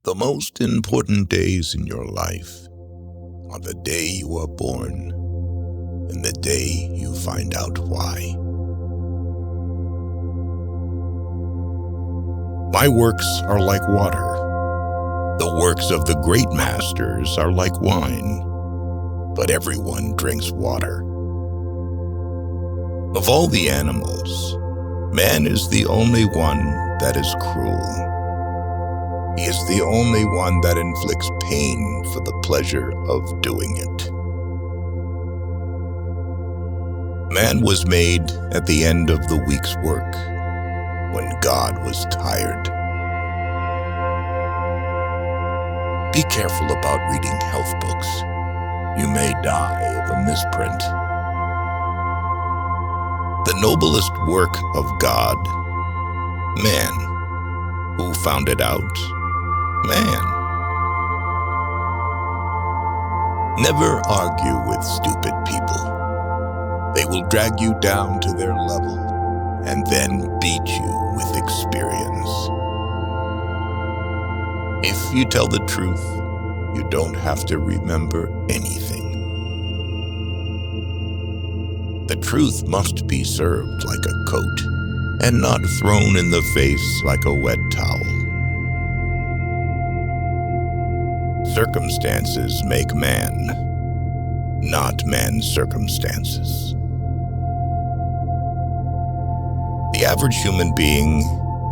The most important days in your life are the day you are born and the day you find out why. My works are like water. The works of the great masters are like wine, but everyone drinks water. Of all the animals, man is the only one that is cruel. He is the only one that inflicts pain for the pleasure of doing it. Man was made at the end of the week's work, when God was tired. Be careful about reading health books. You may die of a misprint. The noblest work of God, man. Who found it out? Man. Never argue with stupid people. They will drag you down to their level and then beat you with experience. If you tell the truth, you don't have to remember anything. The truth must be served like a coat and not thrown in the face like a wet towel. Circumstances make man, not man's circumstances. The average human being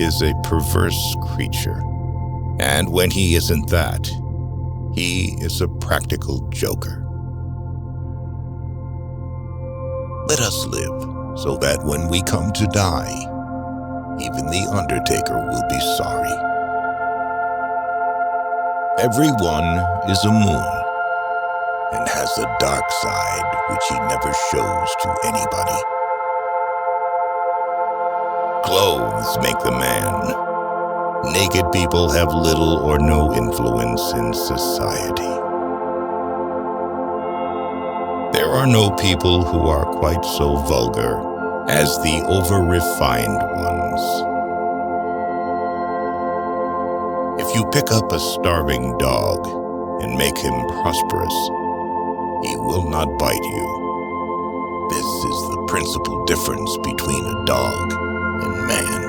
is a perverse creature, and when he isn't that, he is a practical joker. Let us live so that when we come to die, even the undertaker will be sorry. Everyone is a moon and has a dark side which he never shows to anybody. Clothes make the man. Naked people have little or no influence in society. There are no people who are quite so vulgar as the over-refined ones. If you pick up a starving dog and make him prosperous, he will not bite you. This is the principal difference between a dog and man.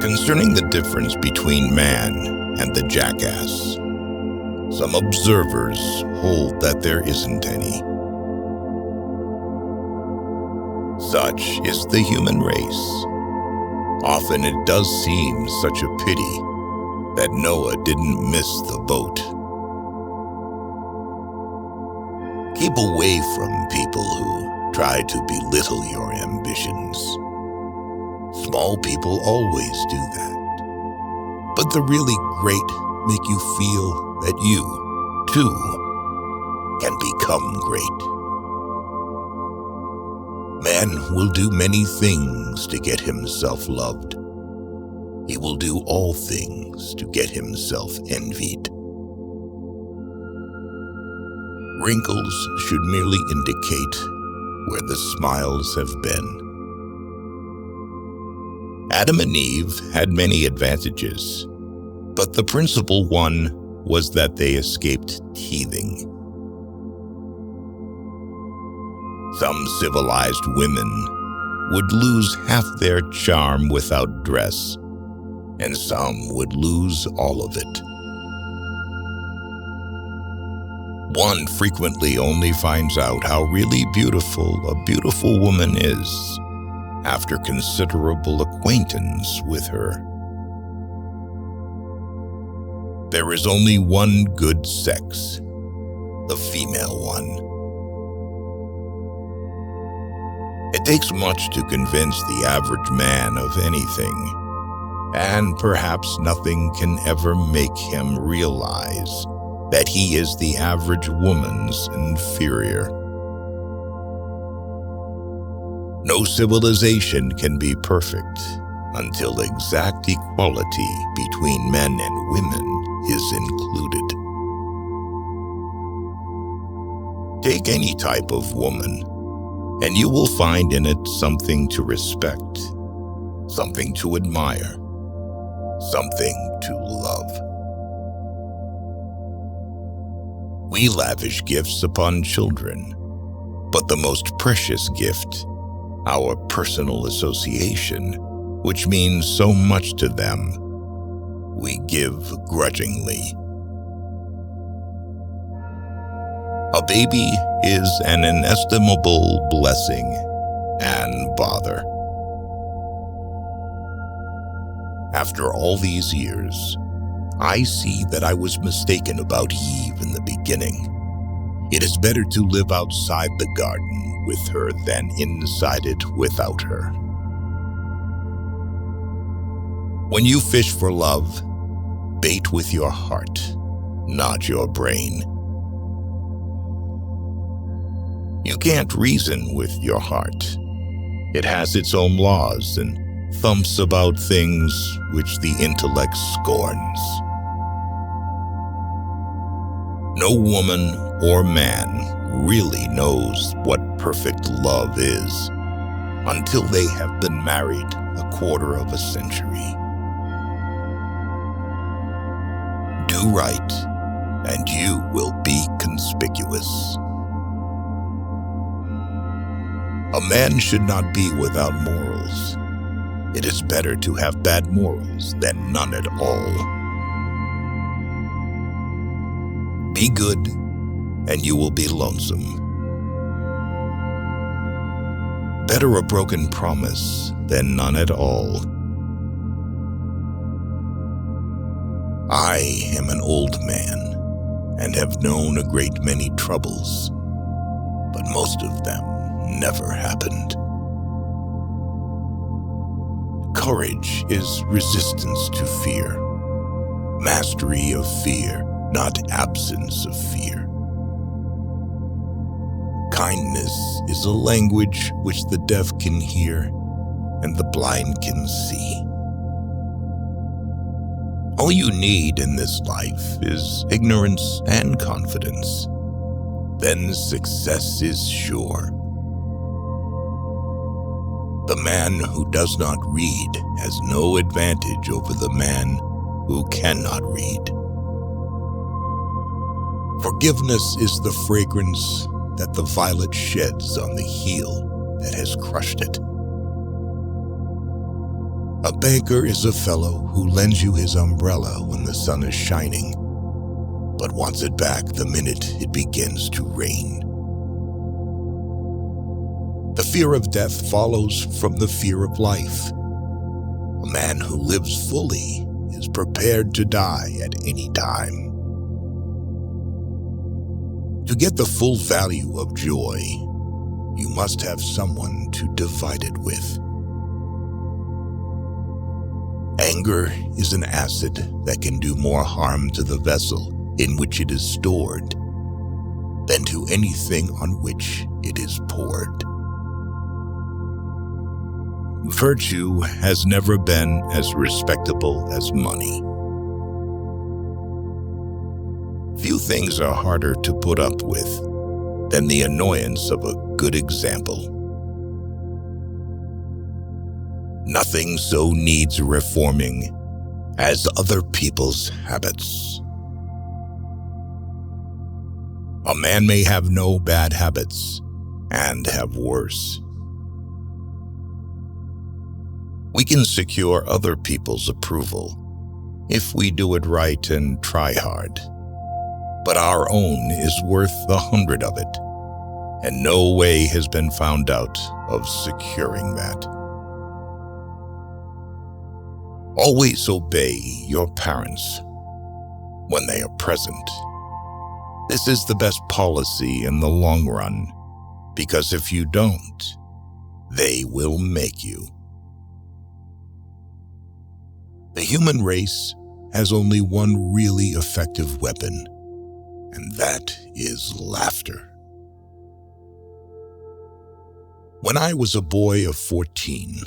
Concerning the difference between man and the jackass, some observers hold that there isn't any. Such is the human race. Often it does seem such a pity that Noah didn't miss the boat. Keep away from people who try to belittle your ambitions. Small people always do that. But the really great make you feel that you, too, can become great. Man will do many things to get himself loved. He will do all things to get himself envied. Wrinkles should merely indicate where the smiles have been. Adam and Eve had many advantages, but the principal one was that they escaped teething. Some civilized women would lose half their charm without dress, and some would lose all of it. One frequently only finds out how really beautiful a beautiful woman is after considerable acquaintance with her. There is only one good sex, the female one. It takes much to convince the average man of anything, and perhaps nothing can ever make him realize that he is the average woman's inferior. No civilization can be perfect until exact equality between men and women is included. Take any type of woman, and you will find in it something to respect, something to admire, something to love. We lavish gifts upon children, but the most precious gift, our personal association, which means so much to them, we give grudgingly. A baby is an inestimable blessing and bother. After all these years, I see that I was mistaken about Eve in the beginning. It is better to live outside the garden with her than inside it without her. When you fish for love, bait with your heart, not your brain. You can't reason with your heart. It has its own laws and thumps about things which the intellect scorns. No woman or man really knows what perfect love is until they have been married a quarter of a century. Do right, and you will be conspicuous. A man should not be without morals. It is better to have bad morals than none at all. Be good, and you will be lonesome. Better a broken promise than none at all. I am an old man and have known a great many troubles, but most of them never happened. Courage is resistance to fear, mastery of fear, not absence of fear. Kindness is a language which the deaf can hear and the blind can see. All you need in this life is ignorance and confidence. Then success is sure. The man who does not read has no advantage over the man who cannot read. Forgiveness is the fragrance that the violet sheds on the heel that has crushed it. A banker is a fellow who lends you his umbrella when the sun is shining, but wants it back the minute it begins to rain. The fear of death follows from the fear of life. A man who lives fully is prepared to die at any time. To get the full value of joy, you must have someone to divide it with. Anger is an acid that can do more harm to the vessel in which it is stored than to anything on which it is poured. Virtue has never been as respectable as money. Few things are harder to put up with than the annoyance of a good example. Nothing so needs reforming as other people's habits. A man may have no bad habits and have worse. We can secure other people's approval if we do it right and try hard. But our own is worth 100 of it, and no way has been found out of securing that. Always obey your parents when they are present. This is the best policy in the long run, because if you don't, they will make you. The human race has only one really effective weapon, and that is laughter. When I was a boy of 14,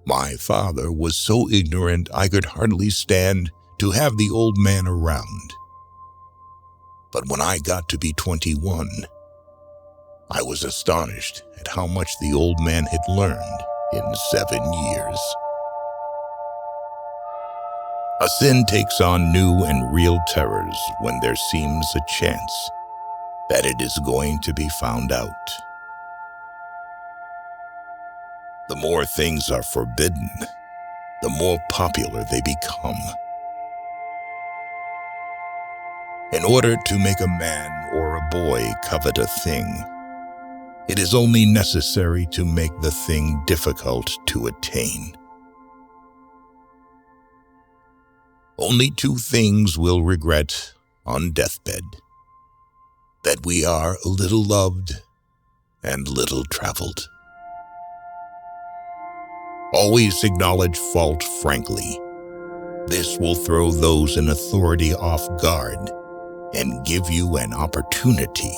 my father was so ignorant I could hardly stand to have the old man around. But when I got to be 21, I was astonished at how much the old man had learned in 7 years. A sin takes on new and real terrors when there seems a chance that it is going to be found out. The more things are forbidden, the more popular they become. In order to make a man or a boy covet a thing, it is only necessary to make the thing difficult to attain. Only two things we'll regret on deathbed: that we are little loved and little traveled. Always acknowledge fault frankly. This will throw those in authority off guard and give you an opportunity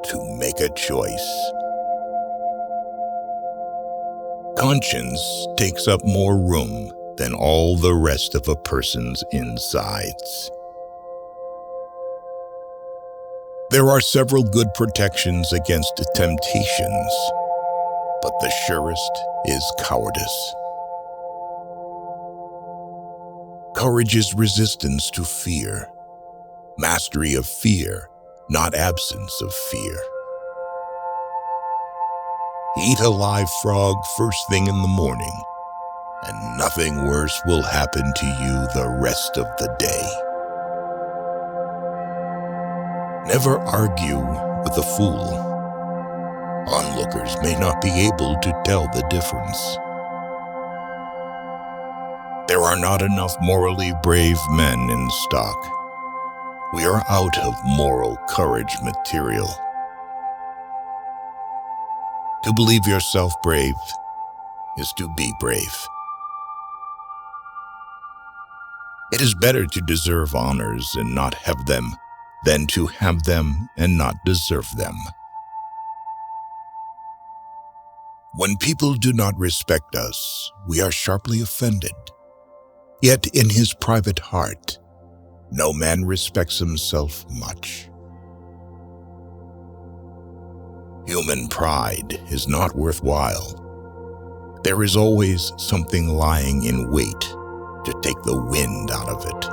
to make a choice. Conscience takes up more room than all the rest of a person's insides. There are several good protections against temptations, but the surest is cowardice. Courage is resistance to fear, mastery of fear, not absence of fear. Eat a live frog first thing in the morning, and nothing worse will happen to you the rest of the day. Never argue with a fool. Onlookers may not be able to tell the difference. There are not enough morally brave men in stock. We are out of moral courage material. To believe yourself brave is to be brave. It is better to deserve honors and not have them than to have them and not deserve them. When people do not respect us, we are sharply offended. Yet in his private heart, no man respects himself much. Human pride is not worthwhile. There is always something lying in wait to take the wind out of it.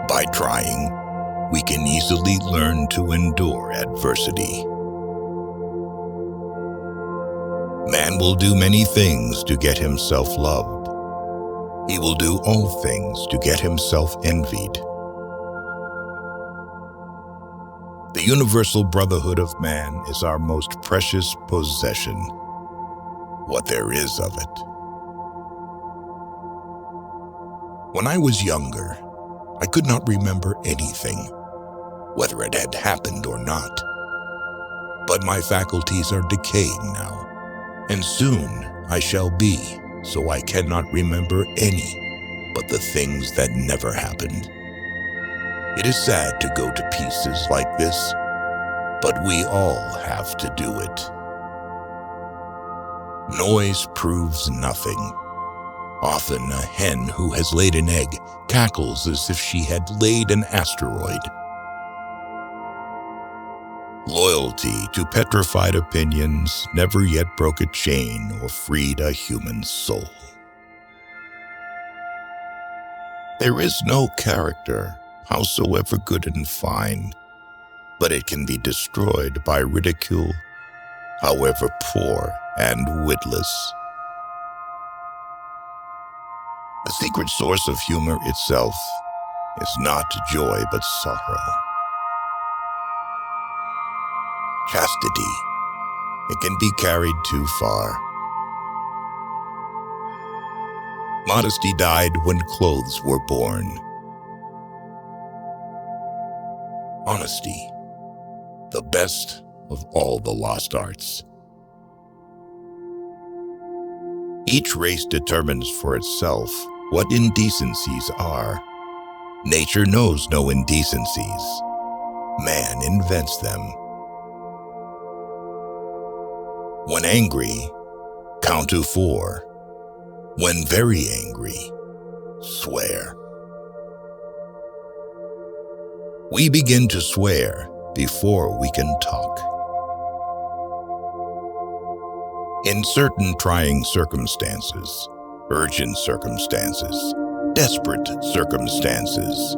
By trying, we can easily learn to endure adversity. Man will do many things to get himself loved. He will do all things to get himself envied. The universal brotherhood of man is our most precious possession, what there is of it. When I was younger, I could not remember anything, whether it had happened or not. But my faculties are decaying now, and soon I shall be, so I cannot remember any but the things that never happened. It is sad to go to pieces like this, but we all have to do it. Noise proves nothing. Often a hen who has laid an egg cackles as if she had laid an asteroid. Loyalty to petrified opinions never yet broke a chain or freed a human soul. There is no character, howsoever good and fine, but it can be destroyed by ridicule, however poor and witless. The secret source of humor itself is not joy but sorrow. Chastity, it can be carried too far. Modesty died when clothes were born. Honesty, the best of all the lost arts. Each race determines for itself what indecencies are. Nature knows no indecencies. Man invents them. When angry, count to 4. When very angry, swear. We begin to swear before we can talk. In certain trying circumstances, urgent circumstances, desperate circumstances.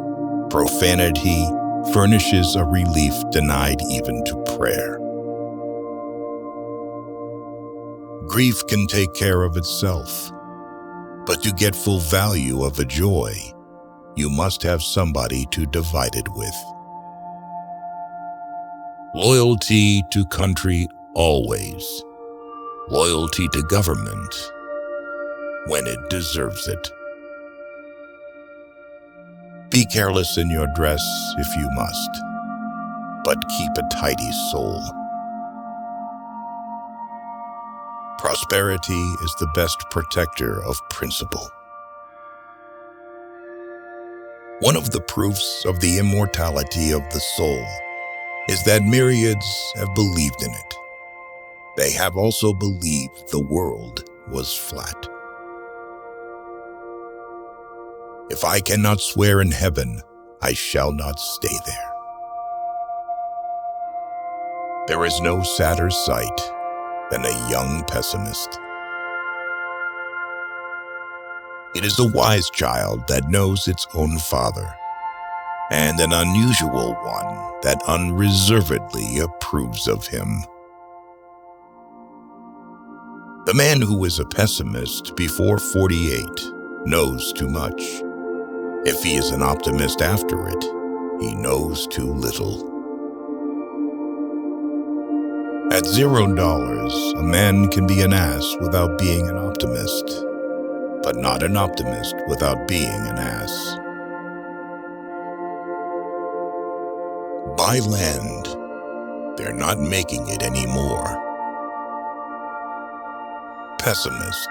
Profanity furnishes a relief denied even to prayer. Grief can take care of itself, but to get full value of a joy, you must have somebody to divide it with. Loyalty to country always. Loyalty to government when it deserves it. Be careless in your dress if you must, but keep a tidy soul. Prosperity is the best protector of principle. One of the proofs of the immortality of the soul is that myriads have believed in it. They have also believed the world was flat. If I cannot swear in heaven, I shall not stay there. There is no sadder sight than a young pessimist. It is a wise child that knows its own father, and an unusual one that unreservedly approves of him. The man who is a pessimist before 48 knows too much. If he is an optimist after it, he knows too little. At $0, a man can be an ass without being an optimist, but not an optimist without being an ass. Buy land. They're not making it anymore. Pessimist,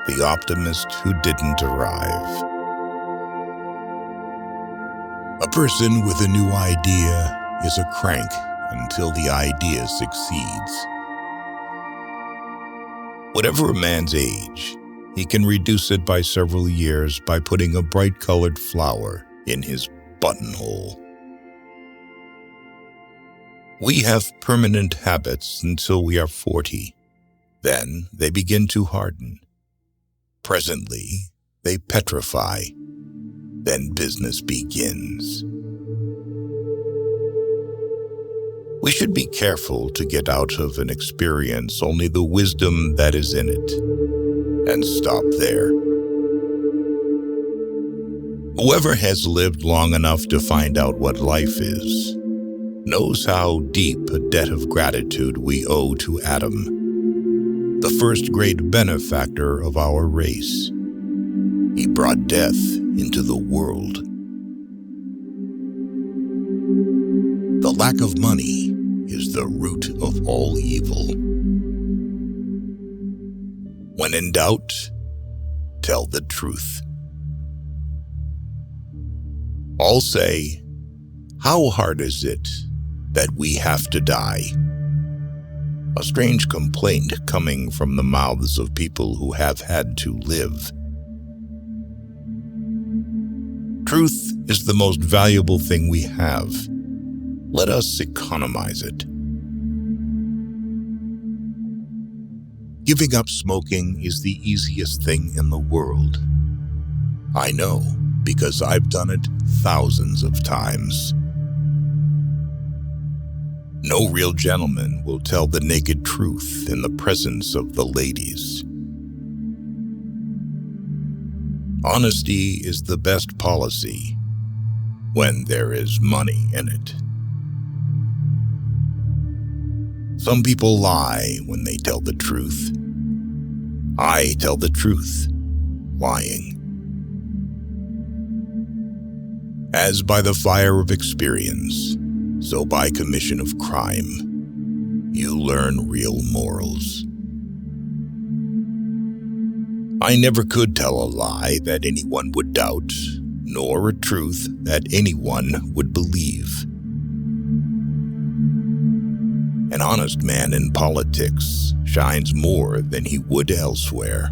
the optimist who didn't arrive. A person with a new idea is a crank until the idea succeeds. Whatever a man's age, he can reduce it by several years by putting a bright-colored flower in his buttonhole. We have permanent habits until we are 40. Then they begin to harden. Presently, they petrify. Then business begins. We should be careful to get out of an experience only the wisdom that is in it, and stop there. Whoever has lived long enough to find out what life is knows how deep a debt of gratitude we owe to Adam, the first great benefactor of our race. He brought death into the world. The lack of money is the root of all evil. When in doubt, tell the truth. All say, "How hard is it that we have to die?" A strange complaint coming from the mouths of people who have had to live. Truth is the most valuable thing we have. Let us economize it. Giving up smoking is the easiest thing in the world. I know, because I've done it thousands of times. No real gentleman will tell the naked truth in the presence of the ladies. Honesty is the best policy when there is money in it. Some people lie when they tell the truth. I tell the truth, lying. As by the fire of experience, so by commission of crime, you learn real morals. I never could tell a lie that anyone would doubt, nor a truth that anyone would believe. An honest man in politics shines more than he would elsewhere.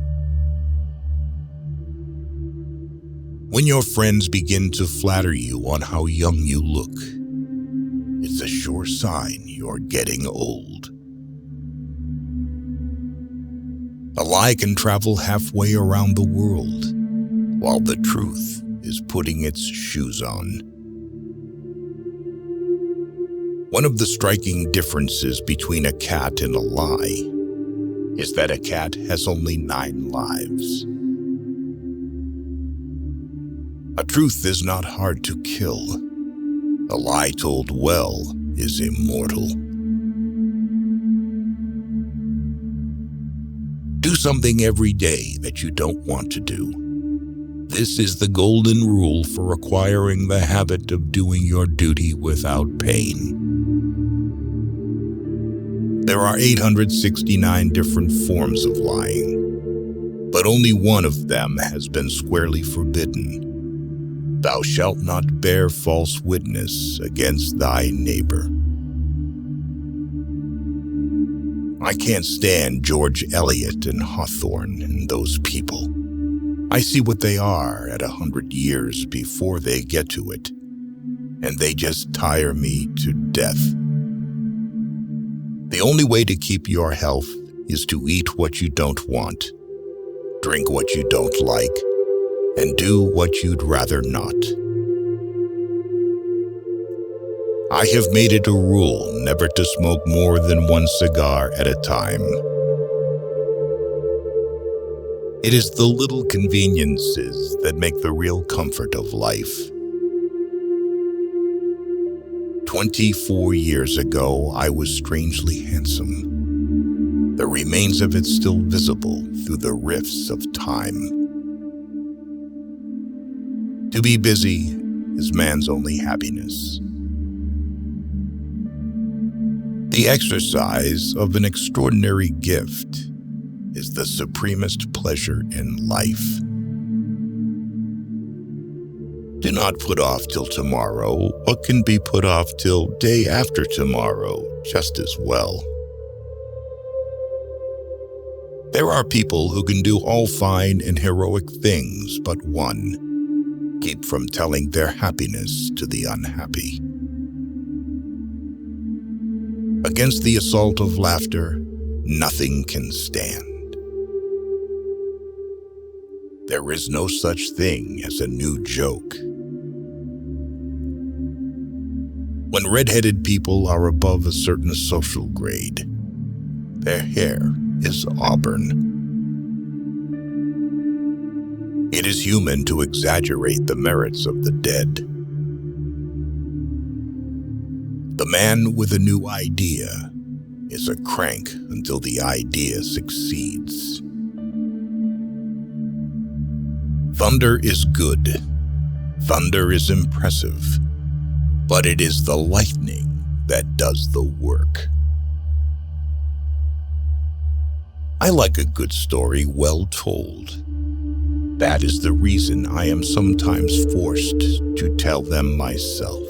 When your friends begin to flatter you on how young you look, it's a sure sign you're getting old. A lie can travel halfway around the world, while the truth is putting its shoes on. One of the striking differences between a cat and a lie is that a cat has only 9 lives. A truth is not hard to kill. A lie told well is immortal. Do something every day that you don't want to do. This is the golden rule for acquiring the habit of doing your duty without pain. There are 869 different forms of lying, but only one of them has been squarely forbidden. Thou shalt not bear false witness against thy neighbor. I can't stand George Eliot and Hawthorne and those people. I see what they are at 100 years before they get to it, and they just tire me to death. The only way to keep your health is to eat what you don't want, drink what you don't like, and do what you'd rather not. I have made it a rule never to smoke more than 1 cigar at a time. It is the little conveniences that make the real comfort of life. 24 years ago, I was strangely handsome. The remains of it still visible through the rifts of time. To be busy is man's only happiness. The exercise of an extraordinary gift is the supremest pleasure in life. Do not put off till tomorrow what can be put off till day after tomorrow just as well. There are people who can do all fine and heroic things but one: keep from telling their happiness to the unhappy. Against the assault of laughter, nothing can stand. There is no such thing as a new joke. When red-headed people are above a certain social grade, their hair is auburn. It is human to exaggerate the merits of the dead. The man with a new idea is a crank until the idea succeeds. Thunder is good. Thunder is impressive. But it is the lightning that does the work. I like a good story well told. That is the reason I am sometimes forced to tell them myself.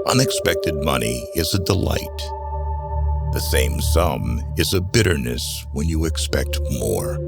Unexpected money is a delight. The same sum is a bitterness when you expect more.